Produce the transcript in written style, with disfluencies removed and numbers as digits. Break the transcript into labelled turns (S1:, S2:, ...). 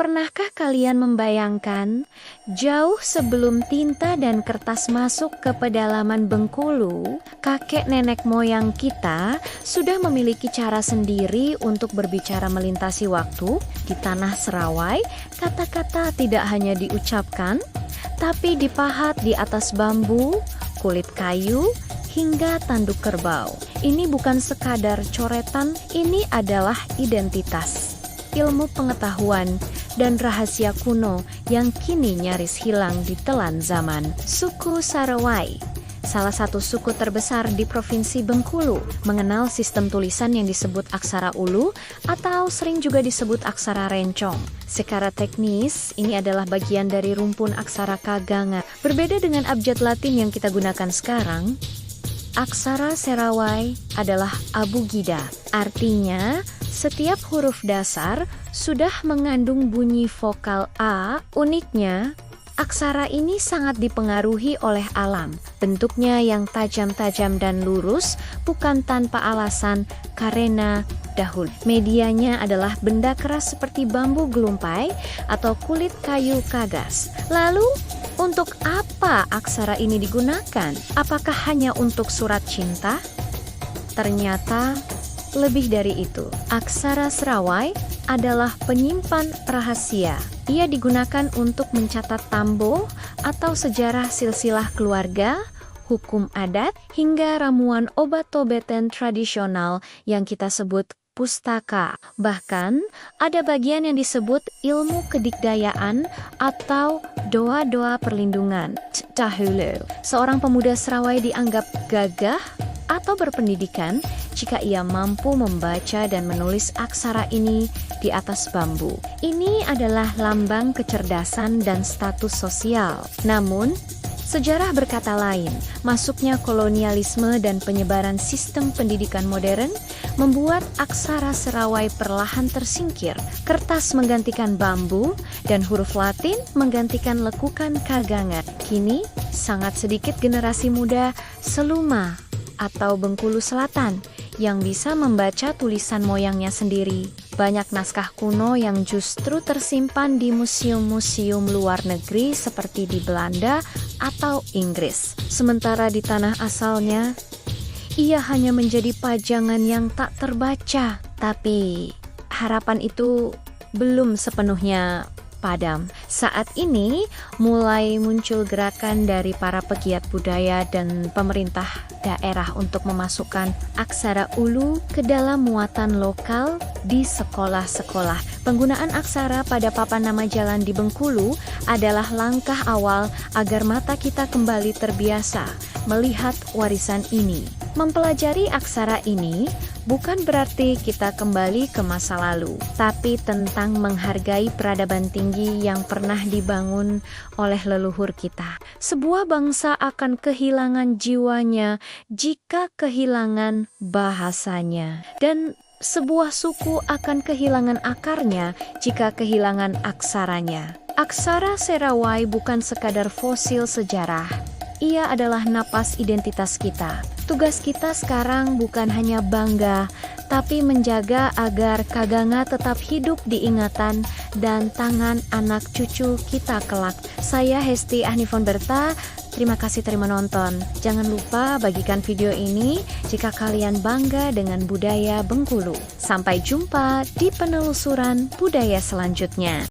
S1: Pernahkah kalian membayangkan, jauh sebelum tinta dan kertas masuk ke pedalaman Bengkulu, kakek nenek moyang kita sudah memiliki cara sendiri untuk berbicara melintasi waktu. Di tanah Serawai, kata-kata tidak hanya diucapkan, tapi dipahat di atas bambu, kulit kayu, hingga tanduk kerbau. Ini bukan sekadar coretan, ini adalah identitas, ilmu pengetahuan, dan rahasia kuno yang kini nyaris hilang di telan zaman. Suku Serawai, salah satu suku terbesar di Provinsi Bengkulu, mengenal sistem tulisan yang disebut aksara ulu atau sering juga disebut aksara rencong. Secara teknis, ini adalah bagian dari rumpun aksara Kaganga. Berbeda dengan abjad Latin yang kita gunakan sekarang, aksara Serawai adalah abugida. Artinya, setiap huruf dasar sudah mengandung bunyi vokal A. Uniknya, aksara ini sangat dipengaruhi oleh alam. Bentuknya yang tajam-tajam dan lurus bukan tanpa alasan, karena dahulu medianya adalah benda keras seperti bambu gelumpai atau kulit kayu kagas. Lalu, untuk apa aksara ini digunakan? Apakah hanya untuk surat cinta? Ternyata lebih dari itu. Aksara Serawai adalah penyimpan rahasia. Ia digunakan untuk mencatat tambo atau sejarah silsilah keluarga, hukum adat, hingga ramuan obat-obatan tradisional yang kita sebut pustaka. Bahkan, ada bagian yang disebut ilmu kedikdayaan atau doa-doa perlindungan. Dahulu, seorang pemuda Serawai dianggap gagah atau berpendidikan jika ia mampu membaca dan menulis aksara ini di atas bambu. Ini adalah lambang kecerdasan dan status sosial. Namun, sejarah berkata lain. Masuknya kolonialisme dan penyebaran sistem pendidikan modern membuat aksara Serawai perlahan tersingkir. Kertas menggantikan bambu dan huruf Latin menggantikan lekukan Kaganga. Kini, sangat sedikit generasi muda Seluma atau Bengkulu Selatan yang bisa membaca tulisan moyangnya sendiri. Banyak naskah kuno yang justru tersimpan di museum-museum luar negeri seperti di Belanda atau Inggris. Sementara di tanah asalnya, ia hanya menjadi pajangan yang tak terbaca. Tapi harapan itu belum sepenuhnya padam. Saat ini mulai muncul gerakan dari para pegiat budaya dan pemerintah daerah untuk memasukkan aksara ulu ke dalam muatan lokal di sekolah-sekolah. Penggunaan aksara pada papan nama jalan di Bengkulu adalah langkah awal agar mata kita kembali terbiasa melihat warisan ini. Mempelajari aksara ini bukan berarti kita kembali ke masa lalu, tapi tentang menghargai peradaban tinggi yang pernah dibangun oleh leluhur kita. Sebuah bangsa akan kehilangan jiwanya jika kehilangan bahasanya, dan sebuah suku akan kehilangan akarnya jika kehilangan aksaranya. Aksara Serawai bukan sekadar fosil sejarah. Ia adalah napas identitas kita. Tugas kita sekarang bukan hanya bangga, tapi menjaga agar Kaganga tetap hidup di ingatan dan tangan anak cucu kita kelak. Saya Hesti Ahnifon Berta, terima kasih telah menonton. Jangan lupa bagikan video ini jika kalian bangga dengan budaya Bengkulu. Sampai jumpa di penelusuran budaya selanjutnya.